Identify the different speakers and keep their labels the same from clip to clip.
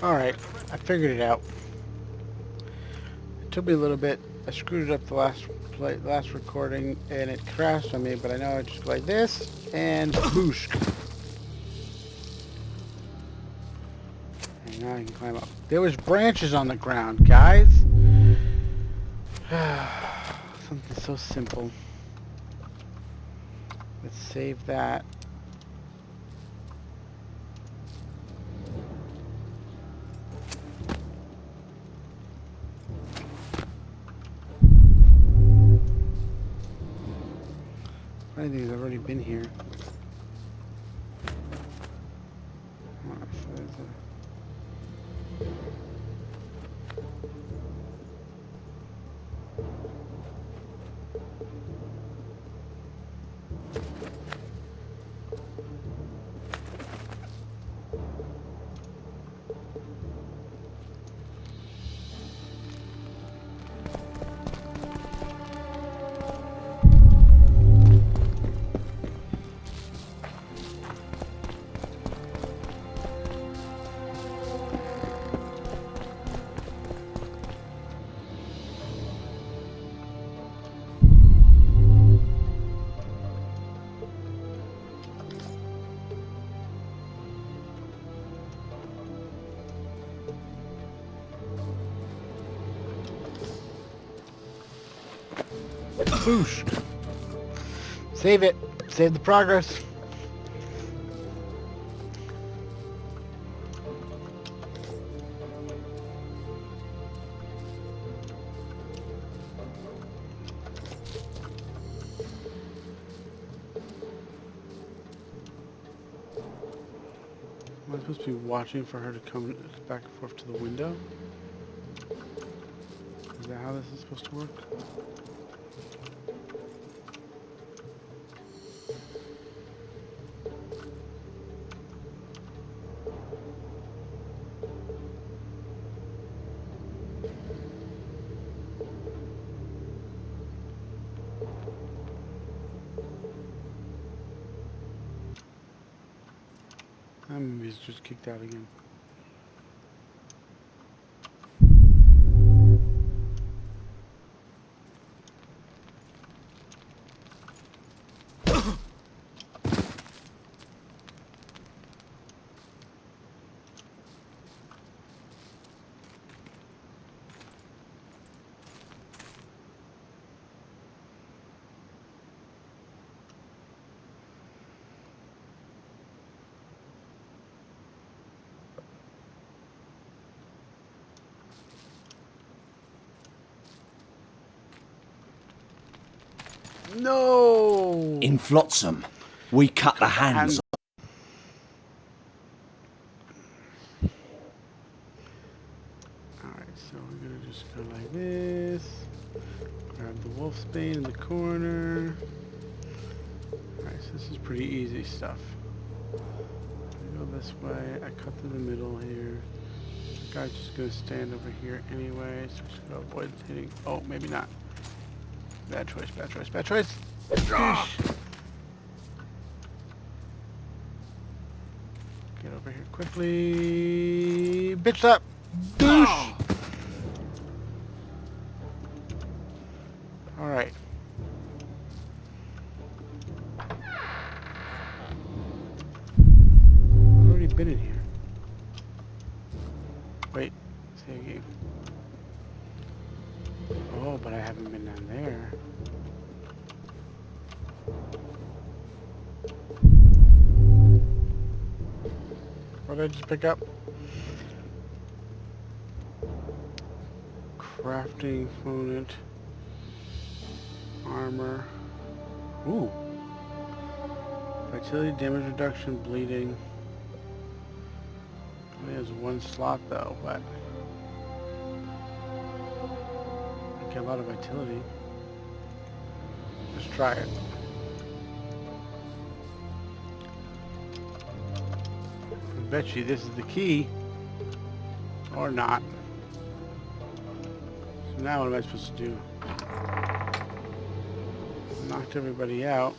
Speaker 1: Alright, I figured it out. It took me a little bit. I screwed it up the last recording and it crashed on me, but I know I just like this and boosh. And now I can climb up. There was branches on the ground, guys. Something so simple. Let's save that. Funny thing is, I've already been here. Boosh. Save it. Save the progress. Am I supposed to be watching for her to come back and forth to the window? Is that how this is supposed to work? Maybe he's just kicked out again. No!
Speaker 2: In Flotsam, we cut the hands.
Speaker 1: Alright, so we're gonna just go like this. Grab the wolfsbane in the corner. Alright, so this is pretty easy stuff. I go this way, I cut through the middle here. The guy's just gonna stand over here anyway, so just gonna avoid hitting. Oh, maybe not. Bad choice, bad choice, bad choice. Get over here quickly. Bitch up. Boosh. All right. I've already been in here. Wait. Say again. Oh, but I haven't been down there. What did I just pick up? Crafting component. Armor. Ooh. Vitality, damage reduction, bleeding. Only has one slot though, but get a lot of vitality. Let's try it. I bet you this is the key. Or not. So now what am I supposed to do? Knocked everybody out.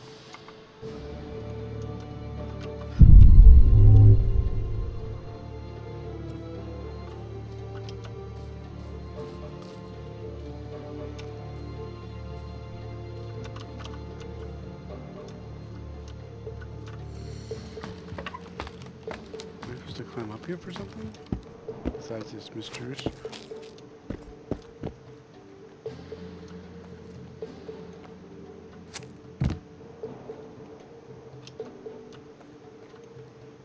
Speaker 1: supposed to climb up here for something? Besides this mysteries.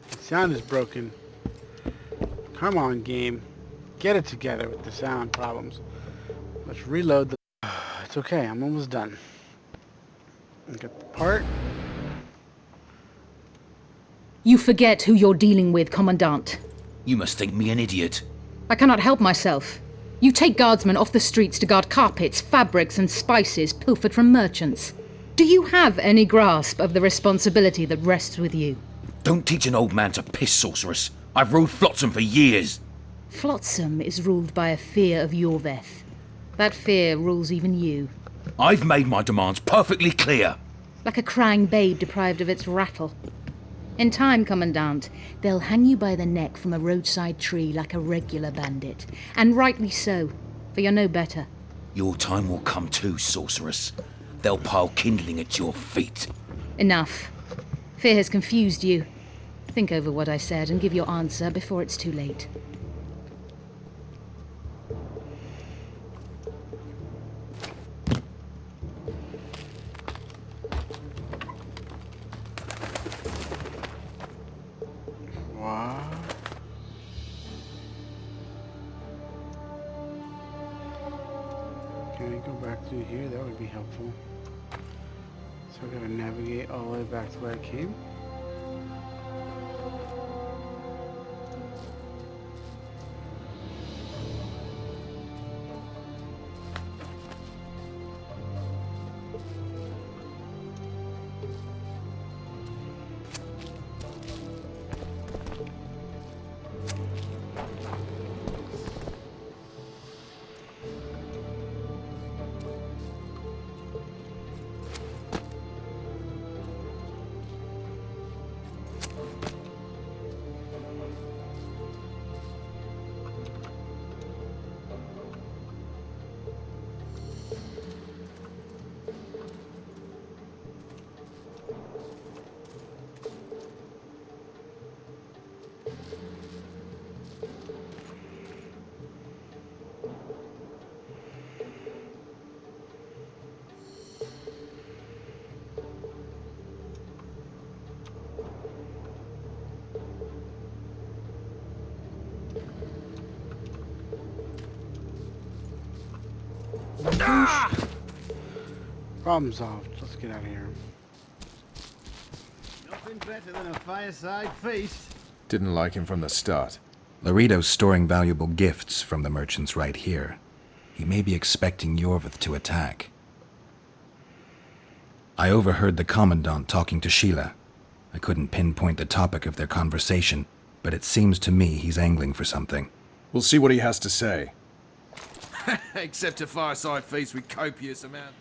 Speaker 1: The sound is broken. Come on, game. Get it together with the sound problems. Let's reload the... It's okay, I'm almost done. Get the part.
Speaker 3: You forget who you're dealing with, Commandant.
Speaker 2: You must think me an idiot.
Speaker 3: I cannot help myself. You take guardsmen off the streets to guard carpets, fabrics, and spices pilfered from merchants. Do you have any grasp of the responsibility that rests with you?
Speaker 2: Don't teach an old man to piss, sorceress. I've ruled Flotsam for years.
Speaker 3: Flotsam is ruled by a fear of Yorveth. That fear rules even you.
Speaker 2: I've made my demands perfectly clear.
Speaker 3: Like a crying babe deprived of its rattle. In time, Commandant, they'll hang you by the neck from a roadside tree like a regular bandit. And rightly so, for you're no better.
Speaker 2: Your time will come too, sorceress. They'll pile kindling at your feet.
Speaker 3: Enough. Fear has confused you. Think over what I said and give your answer before it's too late.
Speaker 1: Wow. Can I go back through here? That would be helpful. So I gotta navigate all the way back to where I came. Ah! Problem solved. Let's get out of here.
Speaker 4: Nothing better than a fireside feast.
Speaker 5: Didn't like him from the start.
Speaker 6: Laredo's storing valuable gifts from the merchants right here. He may be expecting Yorveth to attack. I overheard the Commandant talking to Sheila. I couldn't pinpoint the topic of their conversation, but it seems to me he's angling for something.
Speaker 5: We'll see what he has to say.
Speaker 7: Except a fireside feast with copious amount.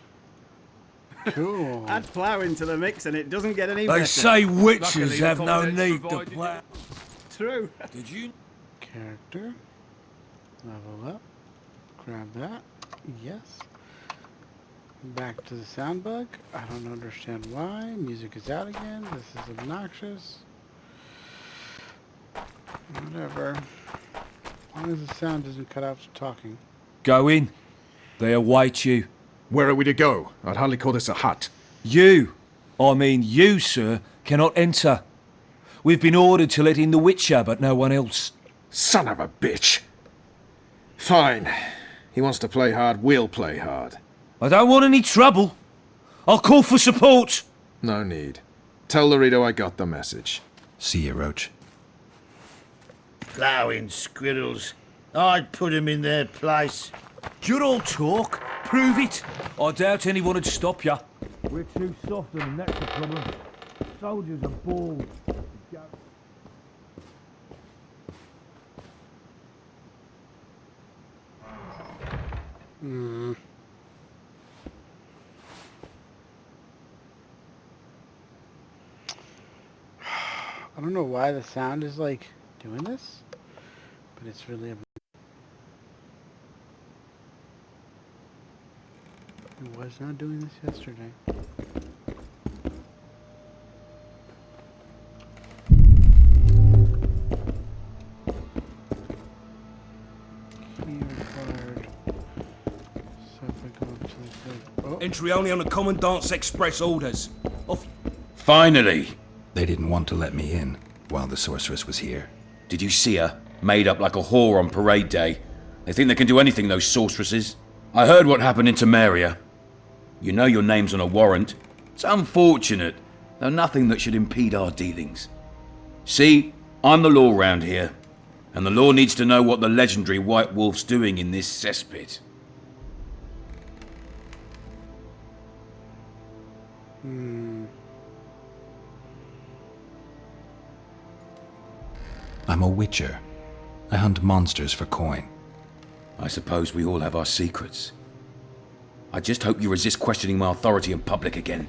Speaker 1: Cool.
Speaker 4: Add plough into the mix and it doesn't get any better.
Speaker 8: They say witches
Speaker 7: Luckily, the
Speaker 8: have no
Speaker 7: Commandant's
Speaker 8: need to
Speaker 7: provided
Speaker 8: plough.
Speaker 4: True.
Speaker 7: Did you?
Speaker 1: Character. Level up. Grab that. Yes. Back to the sound bug. I don't understand why. Music is out again. This is obnoxious. Whatever. As long as the sound doesn't cut out for talking.
Speaker 8: Go in. They await you.
Speaker 5: Where are we to go? I'd hardly call this a hut.
Speaker 8: You, I mean you, sir, cannot enter. We've been ordered to let in the Witcher, but no one else.
Speaker 5: Son of a bitch! Fine. He wants to play hard, we'll play hard.
Speaker 8: I don't want any trouble. I'll call for support.
Speaker 5: No need. Tell Laredo I got the message.
Speaker 6: See you, Roach.
Speaker 9: Ploughing squirrels. I'd put 'em in their place.
Speaker 8: You're all talk. Prove it. I doubt anyone would stop you. We're too soft and that's the problem. Soldiers are bald.
Speaker 1: I don't know why the sound is like doing this, but it's really it was not doing this yesterday. required. So if I go up to the... Oh,
Speaker 8: Entry only on the Commandant's express orders. Off.
Speaker 2: Finally!
Speaker 6: They didn't want to let me in while the sorceress was here.
Speaker 2: Did you see her? Made up like a whore on parade day. They think they can do anything, those sorceresses. I heard what happened in Temeria. You know your name's on a warrant. It's unfortunate, though nothing that should impede our dealings. See, I'm the law round here, and the law needs to know what the legendary White Wolf's doing in this cesspit.
Speaker 6: I'm a witcher. I hunt monsters for coin.
Speaker 2: I suppose we all have our secrets. I just hope you resist questioning my authority in public again.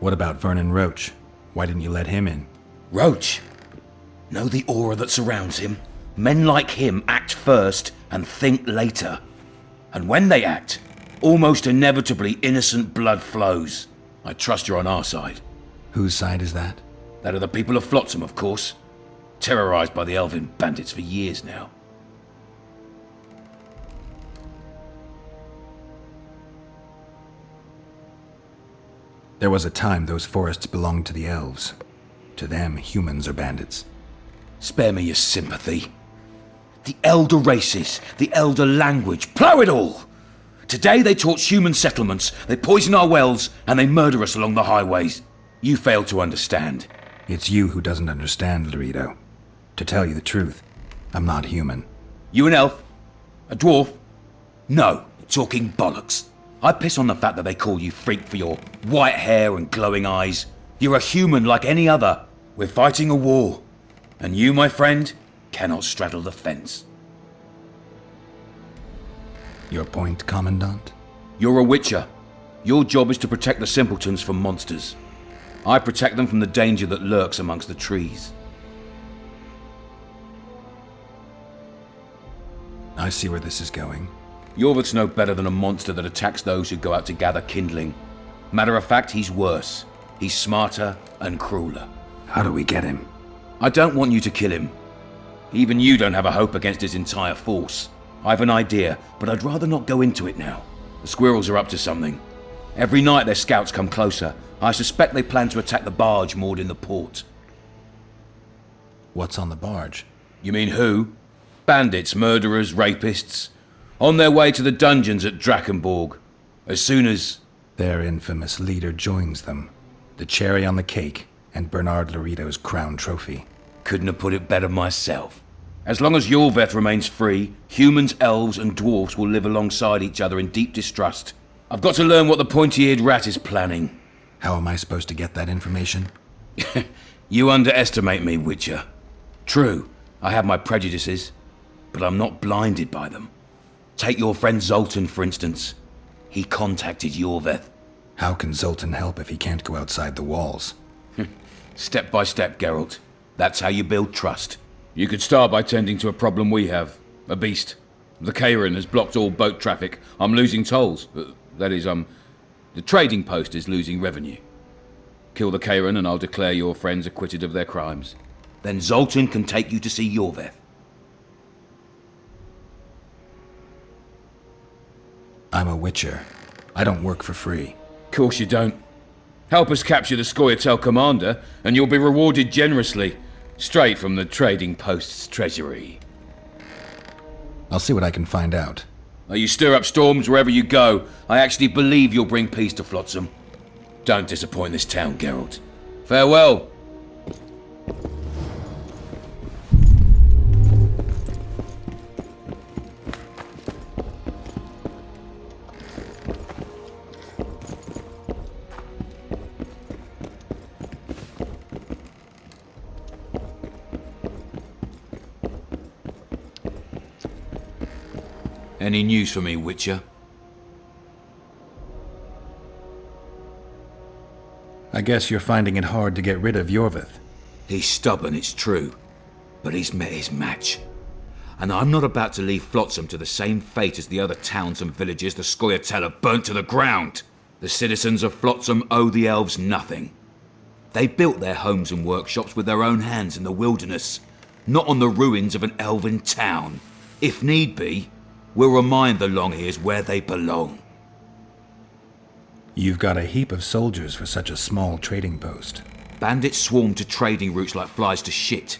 Speaker 6: What about Vernon Roach? Why didn't you let him in?
Speaker 2: Roach? Know the aura that surrounds him? Men like him act first and think later. And when they act, almost inevitably innocent blood flows. I trust you're on our side.
Speaker 6: Whose side is that?
Speaker 2: That of the people of Flotsam, of course. Terrorized by the elven bandits for years now.
Speaker 6: There was a time those forests belonged to the elves. To them, humans are bandits.
Speaker 2: Spare me your sympathy. The elder races, the elder language, plough it all! Today they torch human settlements, they poison our wells, and they murder us along the highways. You fail to understand.
Speaker 6: It's you who doesn't understand, Laredo. To tell you the truth, I'm not human.
Speaker 2: You an elf? A dwarf? No, talking bollocks. I piss on the fact that they call you freak for your white hair and glowing eyes. You're a human like any other. We're fighting a war. And you, my friend, cannot straddle the fence.
Speaker 6: Your point, Commandant?
Speaker 2: You're a witcher. Your job is to protect the simpletons from monsters. I protect them from the danger that lurks amongst the trees.
Speaker 6: I see where this is going.
Speaker 2: Yorvith's no better than a monster that attacks those who go out to gather kindling. Matter of fact, he's worse. He's smarter and crueler.
Speaker 6: How do we get him?
Speaker 2: I don't want you to kill him. Even you don't have a hope against his entire force. I've an idea, but I'd rather not go into it now. The squirrels are up to something. Every night their scouts come closer. I suspect they plan to attack the barge moored in the port.
Speaker 6: What's on the barge?
Speaker 2: You mean who? Bandits, murderers, rapists. On their way to the dungeons at Drakenborg. As soon as...
Speaker 6: Their infamous leader joins them. The cherry on the cake, and Bernard Laredo's crown trophy.
Speaker 2: Couldn't have put it better myself. As long as Yorveth remains free, humans, elves, and dwarfs will live alongside each other in deep distrust. I've got to learn what the pointy-eared rat is planning.
Speaker 6: How am I supposed to get that information?
Speaker 2: You underestimate me, Witcher. True, I have my prejudices, but I'm not blinded by them. Take your friend Zoltan, for instance. He contacted Yorveth.
Speaker 6: How can Zoltan help if he can't go outside the walls?
Speaker 2: Step by step, Geralt. That's how you build trust. You could start by tending to a problem we have. A beast. The Kairan has blocked all boat traffic. I'm losing tolls. That is, the trading post is losing revenue. Kill the Kairan and I'll declare your friends acquitted of their crimes. Then Zoltan can take you to see Yorveth.
Speaker 6: I'm a witcher. I don't work for free.
Speaker 2: Course you don't. Help us capture the Scoia'tael commander, and you'll be rewarded generously. Straight from the trading post's treasury.
Speaker 6: I'll see what I can find out.
Speaker 2: You stir up storms wherever you go. I actually believe you'll bring peace to Flotsam. Don't disappoint this town, Geralt. Farewell. Any news for me, Witcher?
Speaker 6: I guess you're finding it hard to get rid of Yorveth.
Speaker 2: He's stubborn, it's true. But he's met his match. And I'm not about to leave Flotsam to the same fate as the other towns and villages the Scoia'tael have burnt to the ground. The citizens of Flotsam owe the elves nothing. They built their homes and workshops with their own hands in the wilderness. not on the ruins of an elven town. If need be, we'll remind the Long-Ears where they belong.
Speaker 6: You've got a heap of soldiers for such a small trading post.
Speaker 2: Bandits swarm to trading routes like flies to shit.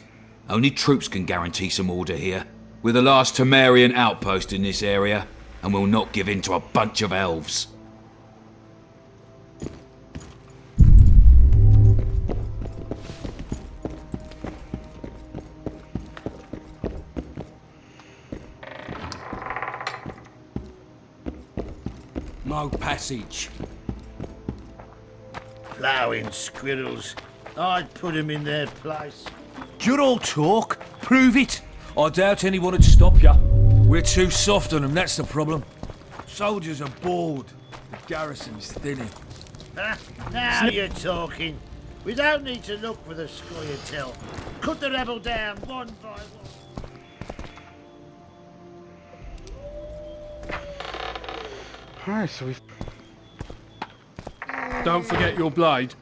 Speaker 2: Only troops can guarantee some order here. We're the last Temerian outpost in this area, and we'll not give in to a bunch of elves.
Speaker 8: No passage.
Speaker 9: Ploughing squirrels. I'd put him in their place.
Speaker 8: Good all talk. Prove it. I doubt anyone would stop you. We're too soft on them, that's the problem. Soldiers are bored. The garrison's thinning.
Speaker 9: Now you're talking. We don't need to look for the Scoia'tael. Cut the rebel down one by one.
Speaker 1: Alright, so we've...
Speaker 10: Don't forget your blade.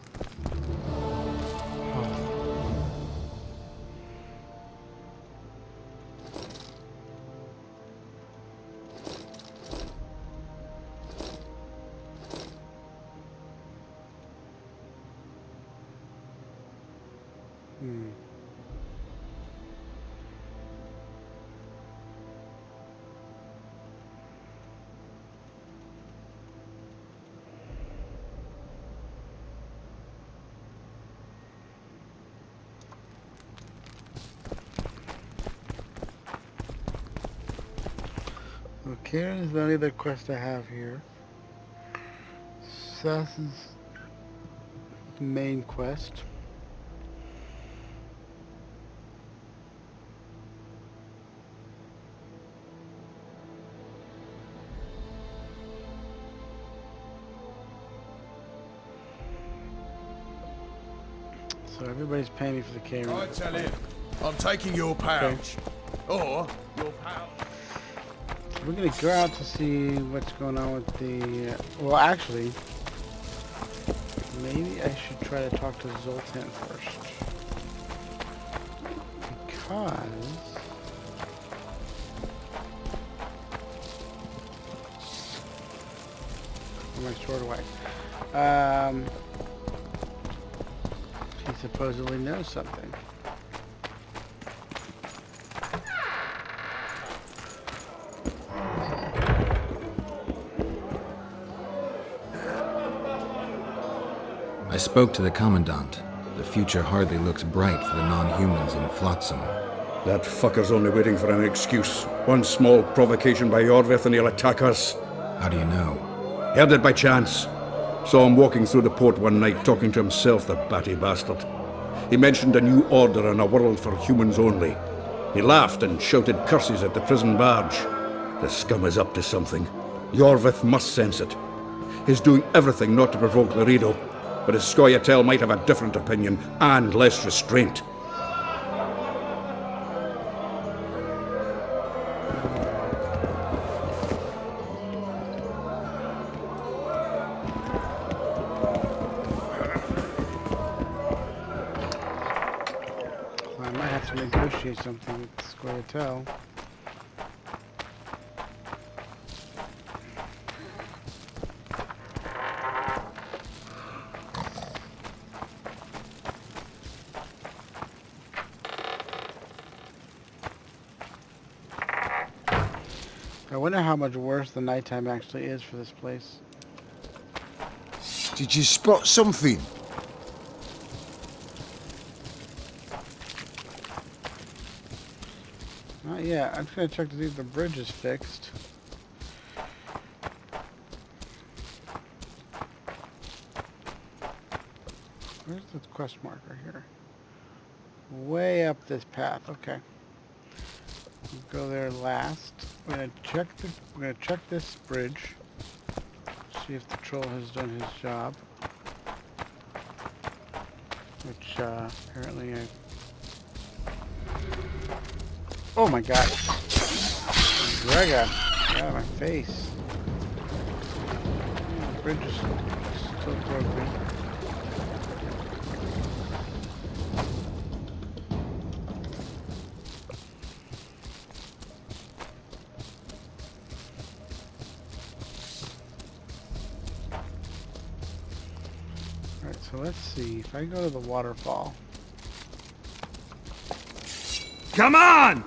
Speaker 1: Okay, there's the only other quest I have here. Assassin's main quest. So everybody's paying me for the camera.
Speaker 7: I tell him, I'm taking your pouch. Or your pouch.
Speaker 1: We're gonna go out to see what's going on with the... well, actually, maybe I should try to talk to Zoltan first. Because... put my sword away. He supposedly knows something.
Speaker 6: I spoke to the Commandant. The future hardly looks bright for the non-humans in Flotsam.
Speaker 11: That fucker's only waiting for an excuse. One small provocation by Yorvith and he'll attack us.
Speaker 6: How do you know?
Speaker 11: Heard it by chance. Saw him walking through the port one night, talking to himself, the batty bastard. He mentioned a new order and a world for humans only. He laughed and shouted curses at the prison barge. The scum is up to something. Yorvith must sense it. He's doing everything not to provoke Laredo, but his Scoia'tael might have a different opinion and less restraint.
Speaker 1: I might have to negotiate something with Scoia'tael. I wonder how much worse the nighttime actually is for this place.
Speaker 7: Did you spot something?
Speaker 1: Not yet. I'm just gonna check to see if the bridge is fixed. Where's the quest marker here? Way up this path. Okay. We'll go there last. We're gonna check this bridge. See if the troll has done his job. Which apparently I... oh my god! Gregor! Get out of my face. The bridge is still broken. So let's see. If I go to the waterfall.
Speaker 5: Come on!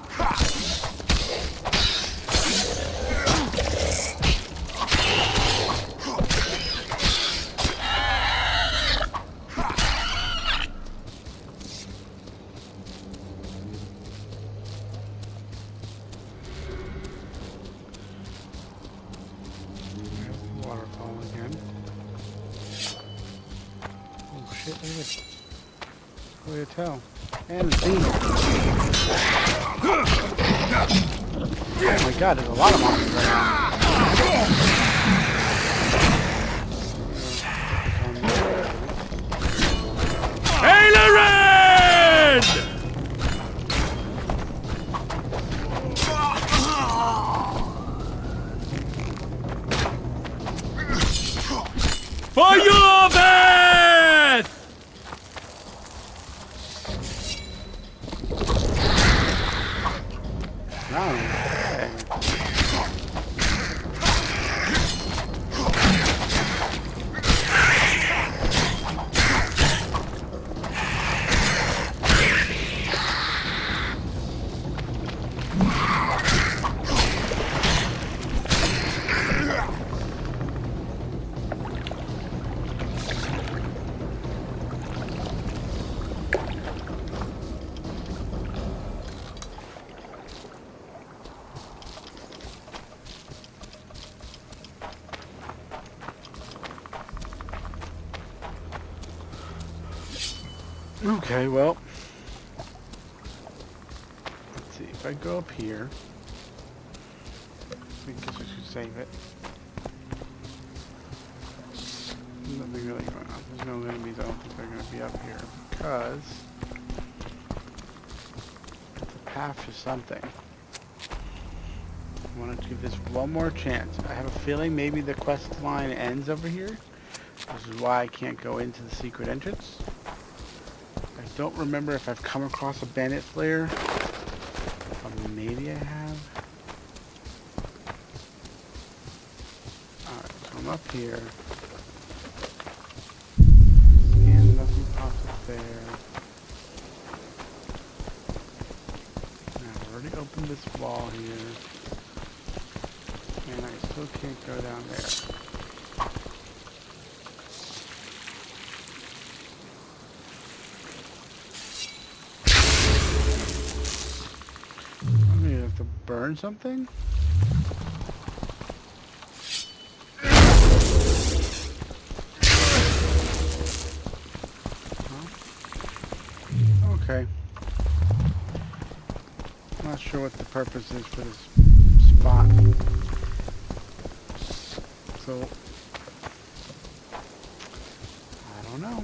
Speaker 1: There's the waterfall again. Oh shit, look at this. What do you tell? And it's evil. Oh my god, there's a lot of monsters right now.
Speaker 5: Aileron! For your death!
Speaker 1: Okay, well, let's see, if I go up here, I guess I should save it. Nothing really going on. There's no enemies, I don't think they're going to be up here, because it's a path to something. I want to give this one more chance. I have a feeling maybe the quest line ends over here. This is why I can't go into the secret entrance. I don't remember if I've come across a bandit slayer. Or maybe I have. Alright, so I'm up here. And nothing pops up there. Now I've already opened this wall here. And I still can't go down there. Burn something? Huh? Okay. I'm not sure what the purpose is for this spot. So, I don't know.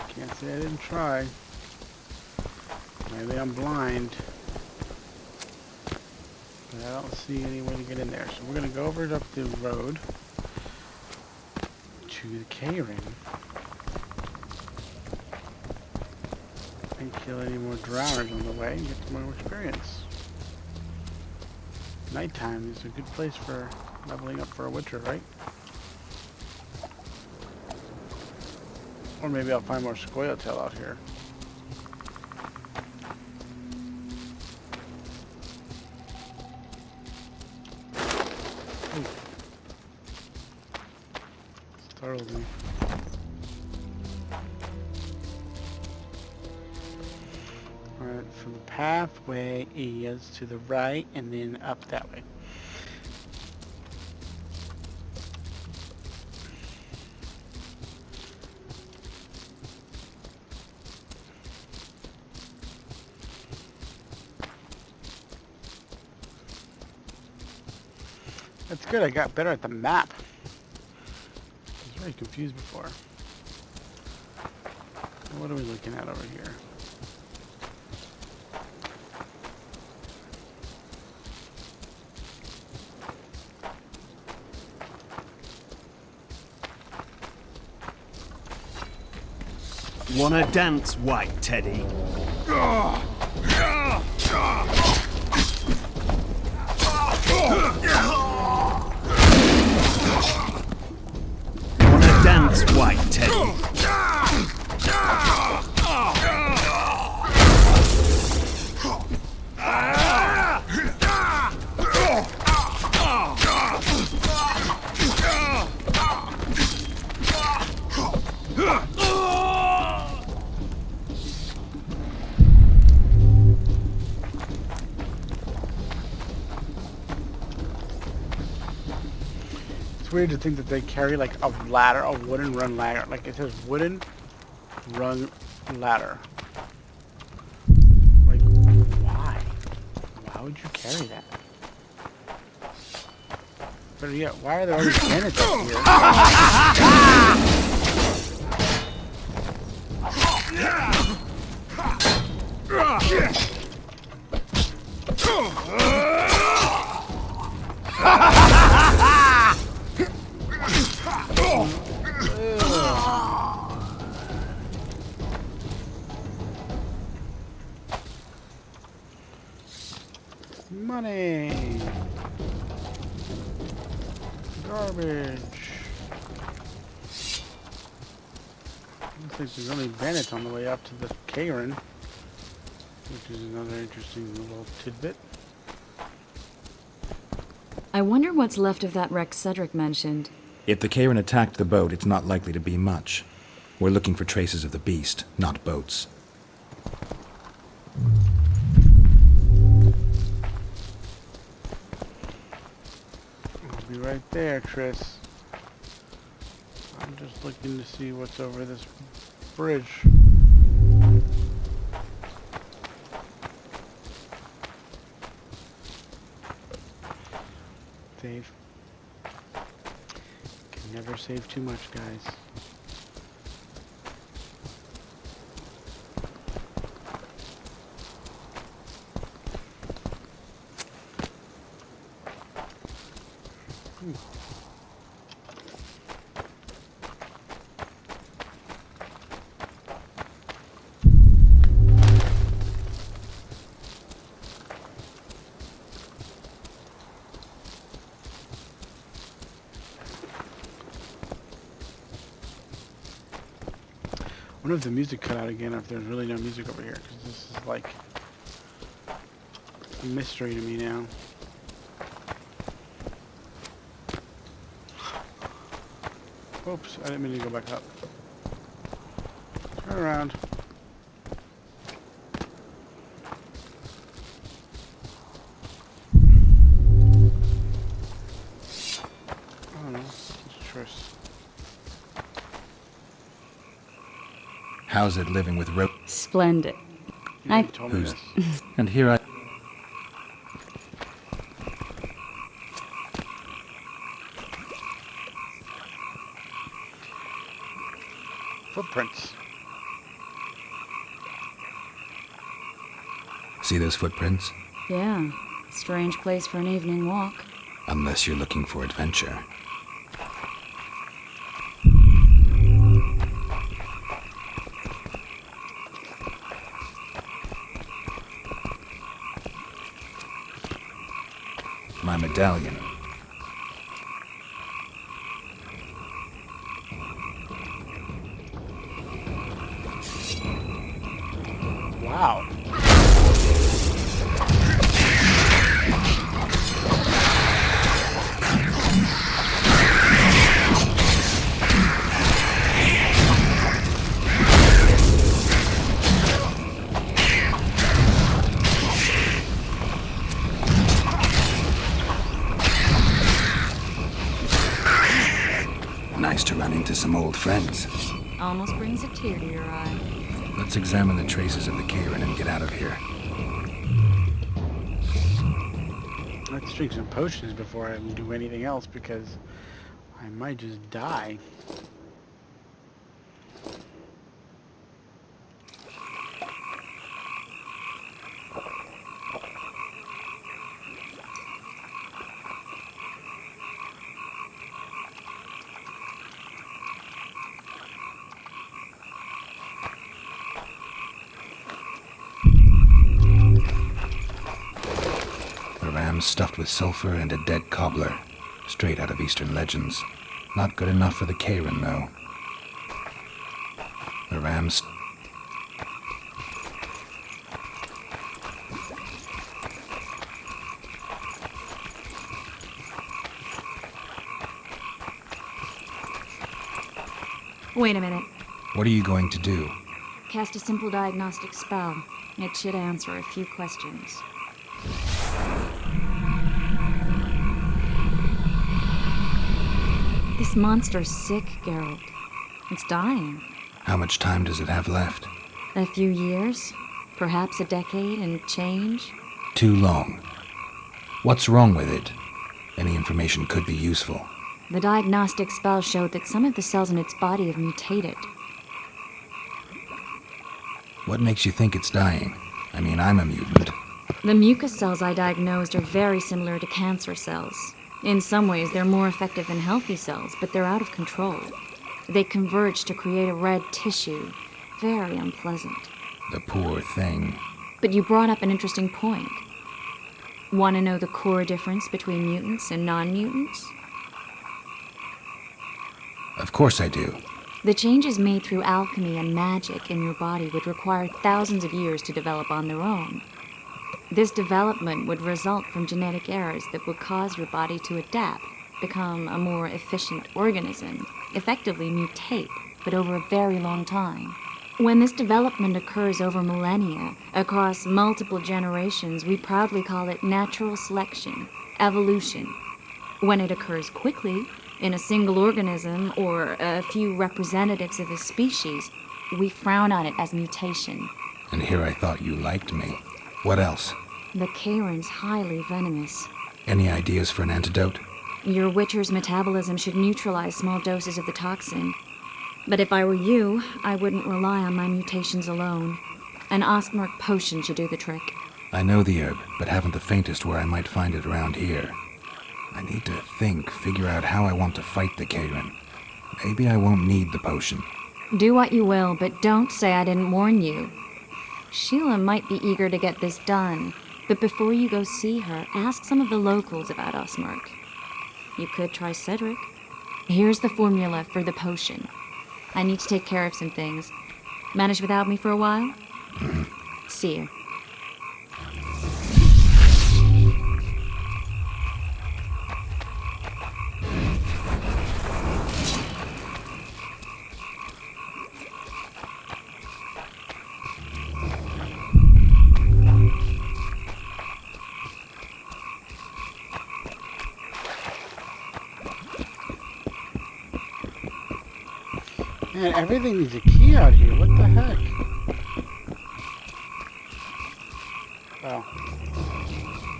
Speaker 1: Can't say I didn't try. Maybe I'm blind, but I don't see any way to get in there. So we're going to go over up the road to the K-Ring and kill any more drowners on the way and get some more experience. Nighttime is a good place for leveling up for a Witcher, right? Or maybe I'll find more Scoia'tael out here. Startled me. Alright, so the pathway is to the right and then up that way. That's good, I got better at the map. I was very confused before. What are we looking at over here?
Speaker 10: Wanna dance, White Teddy? dance, White Teddy.
Speaker 1: It's weird to think that they carry like a ladder, a wooden run ladder. Like it says wooden run ladder. Like, why? Why would you carry that? But yeah, why are there already bandits up here? Money. Garbage. Looks like there's only bandits on the way up to the Cairn, which is another interesting little tidbit.
Speaker 12: I wonder what's left of that wreck Cedric mentioned.
Speaker 6: If the Cairn attacked the boat, it's not likely to be much. We're looking for traces of the beast, not boats.
Speaker 1: I'll be right there, Triss. I'm just looking to see what's over this bridge. Save. Can never save too much, guys. I wonder if the music cut out again, or if there's really no music over here, because this is like a mystery to me now. Oops, I didn't mean to go back up. Turn around. I don't know, it's Triss.
Speaker 6: How's it living with rope?
Speaker 12: Splendid.
Speaker 1: You told me this.
Speaker 6: And here I...
Speaker 1: Footprints.
Speaker 6: See those footprints?
Speaker 12: Yeah, strange place for an evening walk.
Speaker 6: Unless you're looking for adventure. My medallion.
Speaker 1: Wow.
Speaker 6: Nice to run into some old friends.
Speaker 12: Almost brings a tear to your eye.
Speaker 6: Let's examine the traces of the Cairn and get out of here.
Speaker 1: Let's drink some potions before I do anything else, because I might just die.
Speaker 6: Stuffed with sulfur and a dead cobbler. Straight out of Eastern legends. Not good enough for the Cairn, though. The Rams.
Speaker 12: Wait a minute.
Speaker 6: What are you going to do?
Speaker 12: Cast a simple diagnostic spell. It should answer a few questions. This monster's sick, Geralt. It's dying.
Speaker 6: How much time does it have left?
Speaker 12: A few years? Perhaps a decade and change?
Speaker 6: Too long. What's wrong with it? Any information could be useful.
Speaker 12: The diagnostic spell showed that some of the cells in its body have mutated.
Speaker 6: What makes you think it's dying? I mean, I'm a mutant.
Speaker 12: The mucus cells I diagnosed are very similar to cancer cells. In some ways, they're more effective than healthy cells, but they're out of control. They converge to create a red tissue. Very unpleasant.
Speaker 6: The poor thing.
Speaker 12: But you brought up an interesting point. Want to know the core difference between mutants and non-mutants?
Speaker 6: Of course I do.
Speaker 12: The changes made through alchemy and magic in your body would require thousands of years to develop on their own. This development would result from genetic errors that would cause your body to adapt, become a more efficient organism, effectively mutate, but over a very long time. When this development occurs over millennia, across multiple generations, we proudly call it natural selection, evolution. When it occurs quickly, in a single organism or a few representatives of a species, we frown on it as mutation.
Speaker 6: And here I thought you liked me. What else?
Speaker 12: The Kharon's highly venomous.
Speaker 6: Any ideas for an antidote?
Speaker 12: Your Witcher's metabolism should neutralize small doses of the toxin. But if I were you, I wouldn't rely on my mutations alone. An Osmark potion should do the trick.
Speaker 6: I know the herb, but haven't the faintest where I might find it around here. I need to figure out how I want to fight the Kharon. Maybe I won't need the potion.
Speaker 12: Do what you will, but don't say I didn't warn you. Sheila might be eager to get this done, but before you go see her, ask some of the locals about Osmark. You could try Cedric. Here's the formula for the potion. I need to take care of some things. Manage without me for a while? See you.
Speaker 1: Man, everything needs a key out here. What the heck? Oh.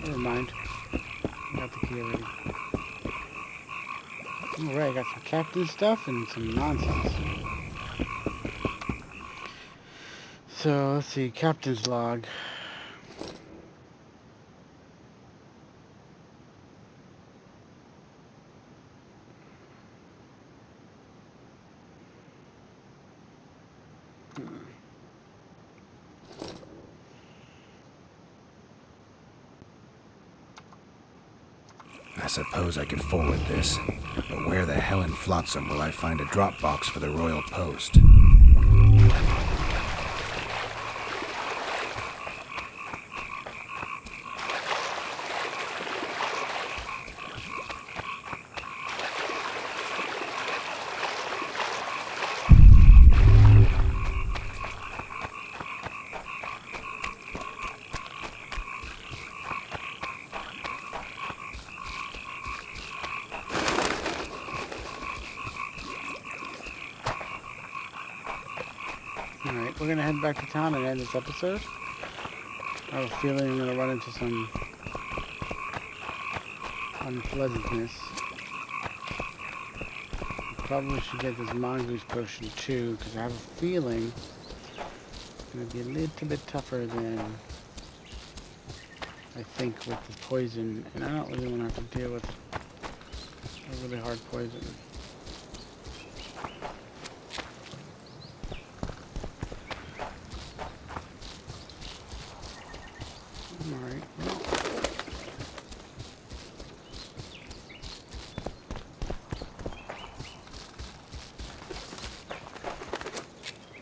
Speaker 1: Never mind. I got the key already. Alright, I got some captain stuff and some nonsense. So, let's see. Captain's log.
Speaker 6: I suppose I could forward this, but where the hell in Flotsam will I find a drop box for the Royal Post?
Speaker 1: Alright, we're gonna head back to town and end this episode. I have a feeling I'm gonna run into some unpleasantness. Probably should get this mongoose potion too, because I have a feeling it's gonna be a little bit tougher than I think with the poison, and I don't really want to have to deal with a really hard poison. Alright, well.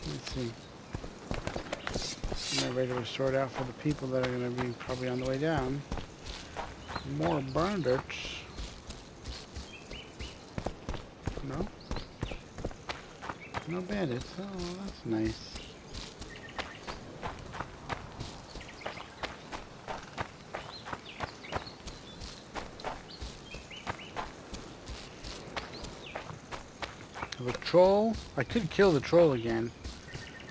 Speaker 1: Let's Generator was sorted out for the people that are going to be probably on the way down. More bandits. No? No bandits. Oh, that's nice. The troll? I could kill the troll again.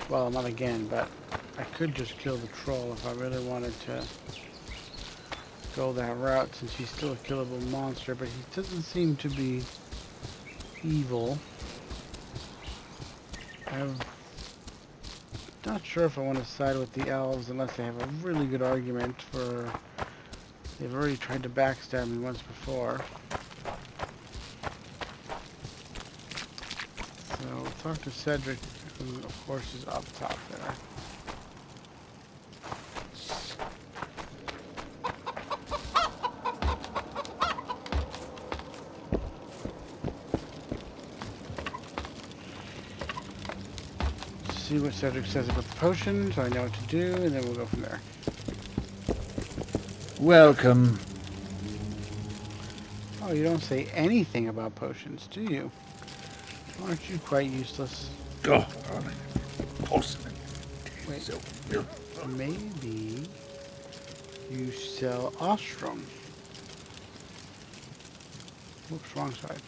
Speaker 1: Well, not again, but I could just kill the troll if I really wanted to go that route, since he's still a killable monster, but he doesn't seem to be evil. I'm not sure if I want to side with the elves unless they have a really good argument for... They've already tried to backstab me once before. So we'll talk to Cedric, who of course is up top there. See what Cedric says about the potion, so I know what to do, and then we'll go from there.
Speaker 8: Welcome.
Speaker 1: Oh, you don't say anything about potions, do you? Aren't you quite useless?
Speaker 11: Oh, porcelain.
Speaker 1: Wait, maybe you sell Ostrom. Whoops, wrong side.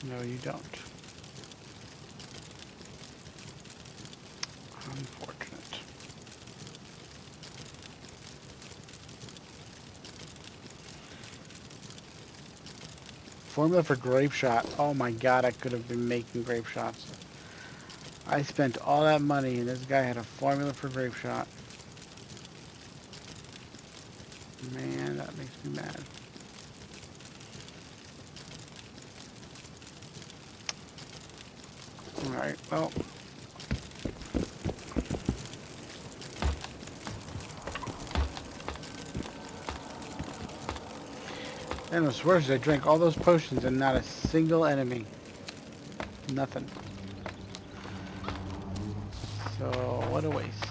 Speaker 1: No, you don't. Unfortunate. Formula for grape shot. Oh my god, I could have been making grape shots. I spent all that money and this guy had a formula for grape shot. Man, that makes me mad. Alright, well. And what's worse is I drank all those potions and not a single enemy. Nothing. So, what a waste.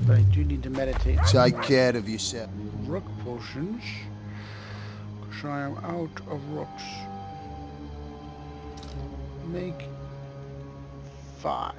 Speaker 1: But I do need to meditate.
Speaker 13: Take care of yourself.
Speaker 1: Rook potions. Because I am out of rooks. Make 5.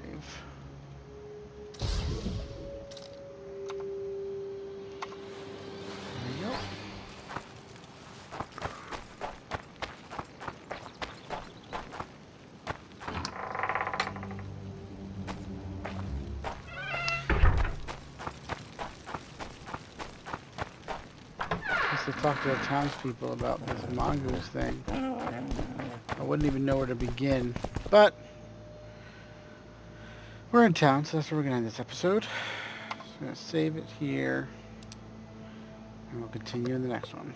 Speaker 1: To talk to the townspeople about this mongoose thing. I wouldn't even know where to begin, but we're in town, so that's where we're gonna end this episode. So I'm gonna save it here, and we'll continue in the next one.